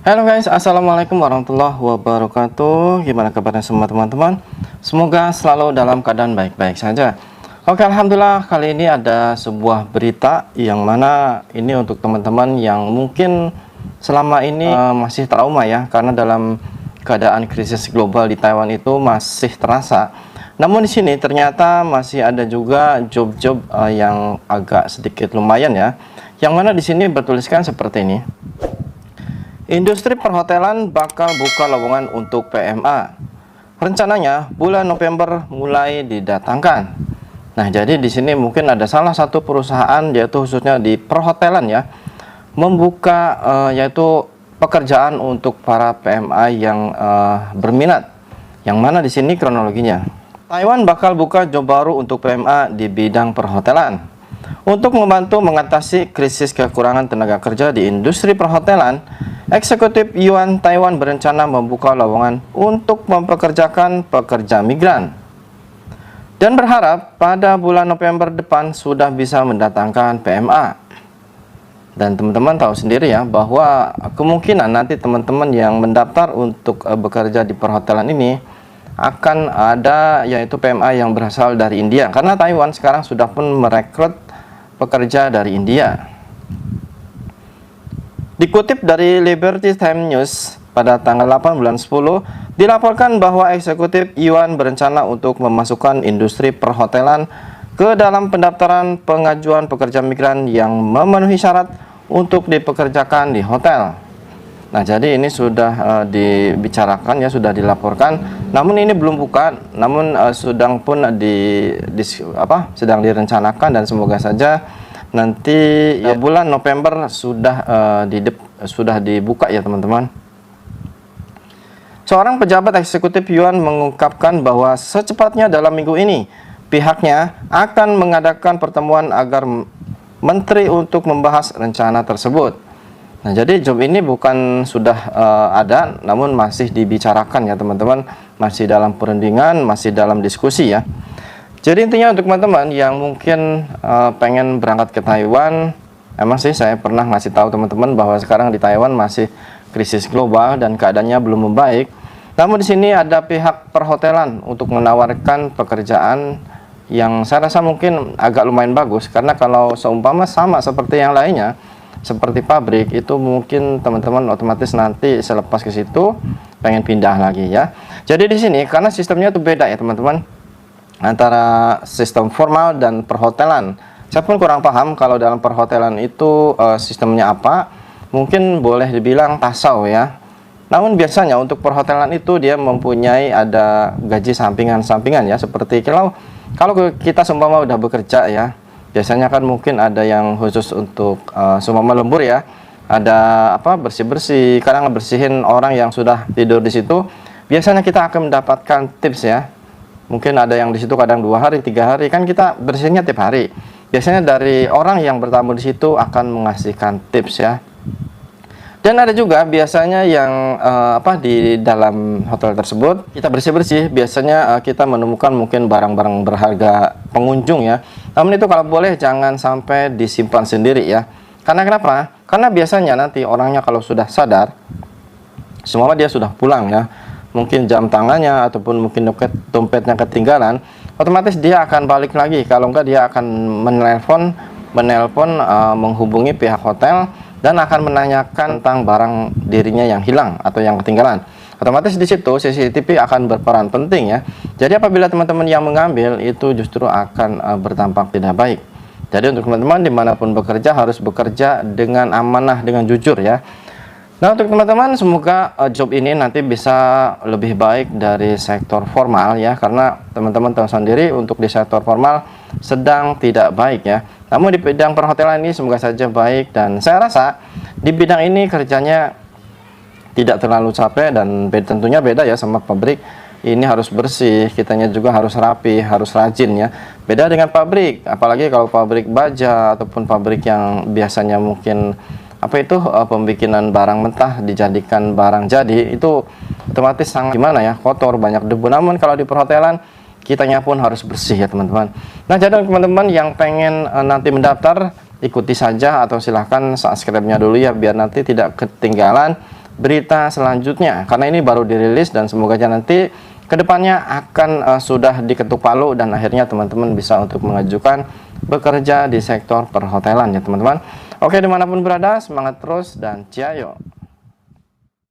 Halo guys, assalamualaikum warahmatullahi wabarakatuh. Gimana kabarnya semua teman-teman? Semoga selalu dalam keadaan baik-baik saja. Oke, alhamdulillah kali ini ada sebuah berita yang mana ini untuk teman-teman yang mungkin selama ini masih trauma ya, karena dalam keadaan krisis global di Taiwan itu masih terasa. Namun di sini ternyata masih ada juga job-job yang agak sedikit lumayan ya. Yang mana di sini bertuliskan seperti ini. Industri perhotelan bakal buka lowongan untuk PMA. Rencananya bulan November mulai didatangkan. Nah, jadi di sini mungkin ada salah satu perusahaan yaitu khususnya di perhotelan ya, membuka yaitu pekerjaan untuk para PMA yang berminat. Yang mana di sini kronologinya. Taiwan bakal buka job baru untuk PMA di bidang perhotelan. Untuk membantu mengatasi krisis kekurangan tenaga kerja di industri perhotelan, Eksekutif Yuan Taiwan berencana membuka lowongan untuk mempekerjakan pekerja migran dan berharap pada bulan November depan sudah bisa mendatangkan PMA. Dan teman-teman tahu sendiri ya bahwa kemungkinan nanti teman-teman yang mendaftar untuk bekerja di perhotelan ini akan ada yaitu PMA yang berasal dari India, karena Taiwan sekarang sudah pun merekrut pekerja dari India. Dikutip dari Liberty Time News pada tanggal 8 bulan 10, dilaporkan bahwa eksekutif Yuan berencana untuk memasukkan industri perhotelan ke dalam pendaftaran pengajuan pekerja migran yang memenuhi syarat untuk dipekerjakan di hotel. Nah, jadi ini sudah dibicarakan ya, sudah dilaporkan. Namun ini belum buka, namun sedang direncanakan dan semoga saja nanti ya, bulan November sudah dibuka ya teman-teman. Seorang pejabat eksekutif Yuan mengungkapkan bahwa secepatnya dalam minggu ini pihaknya akan mengadakan pertemuan agar menteri untuk membahas rencana tersebut. Nah, jadi job ini bukan sudah ada, namun masih dibicarakan ya teman-teman, masih dalam perundingan, masih dalam diskusi ya. Jadi intinya untuk teman-teman yang mungkin pengen berangkat ke Taiwan, emang sih saya pernah ngasih tahu teman-teman bahwa sekarang di Taiwan masih krisis global dan keadaannya belum membaik. Namun di sini ada pihak perhotelan untuk menawarkan pekerjaan yang saya rasa mungkin agak lumayan bagus, karena kalau seumpama sama seperti yang lainnya, seperti pabrik itu mungkin teman-teman otomatis nanti selepas ke situ pengen pindah lagi ya. Jadi di sini karena sistemnya itu beda ya teman-teman, antara sistem formal dan perhotelan. Saya pun kurang paham kalau dalam perhotelan itu sistemnya apa. Mungkin boleh dibilang tasau ya. Namun biasanya untuk perhotelan itu dia mempunyai ada gaji sampingan-sampingan ya. Seperti kalau kita seumpama udah bekerja ya, biasanya kan mungkin ada yang khusus untuk seumpama lembur ya. Ada bersih-bersih, kadang ngebersihin orang yang sudah tidur di situ. Biasanya kita akan mendapatkan tips ya. Mungkin ada yang di situ kadang 2 hari, 3 hari, kan kita bersihnya tiap hari. Biasanya dari orang yang bertamu di situ akan mengasihkan tips ya. Dan ada juga biasanya yang di dalam hotel tersebut kita bersih-bersih, biasanya kita menemukan mungkin barang-barang berharga pengunjung ya. Namun itu kalau boleh jangan sampai disimpan sendiri ya. Karena kenapa? Karena biasanya nanti orangnya kalau sudah sadar, semua dia sudah pulang ya. Mungkin jam tangannya ataupun mungkin dompetnya ketinggalan, otomatis dia akan balik lagi. Kalau enggak dia akan menelpon menghubungi pihak hotel dan akan menanyakan tentang barang dirinya yang hilang atau yang ketinggalan. Otomatis di situ CCTV akan berperan penting ya. Jadi apabila teman-teman yang mengambil itu justru akan berdampak tidak baik. Jadi untuk teman-teman dimanapun bekerja harus bekerja dengan amanah, dengan jujur ya. Nah, untuk teman-teman semoga job ini nanti bisa lebih baik dari sektor formal ya, karena teman-teman tahu sendiri untuk di sektor formal sedang tidak baik ya. Namun di bidang perhotelan ini semoga saja baik, dan saya rasa di bidang ini kerjanya tidak terlalu capek dan tentunya beda ya sama pabrik. Ini harus bersih, kitanya juga harus rapi, harus rajin ya. Beda dengan pabrik, apalagi kalau pabrik baja ataupun pabrik yang biasanya mungkin pembikinan barang mentah dijadikan barang jadi, itu otomatis sangat gimana ya, kotor, banyak debu. Namun kalau di perhotelan kitanya pun harus bersih ya teman-teman. Nah, jadi teman-teman yang pengen nanti mendaftar ikuti saja atau silahkan subscribe-nya dulu ya, biar nanti tidak ketinggalan berita selanjutnya, karena ini baru dirilis dan semoga aja nanti kedepannya akan sudah diketuk palu dan akhirnya teman-teman bisa untuk mengajukan bekerja di sektor perhotelan ya teman-teman. Oke, dimanapun berada, semangat terus dan ciao.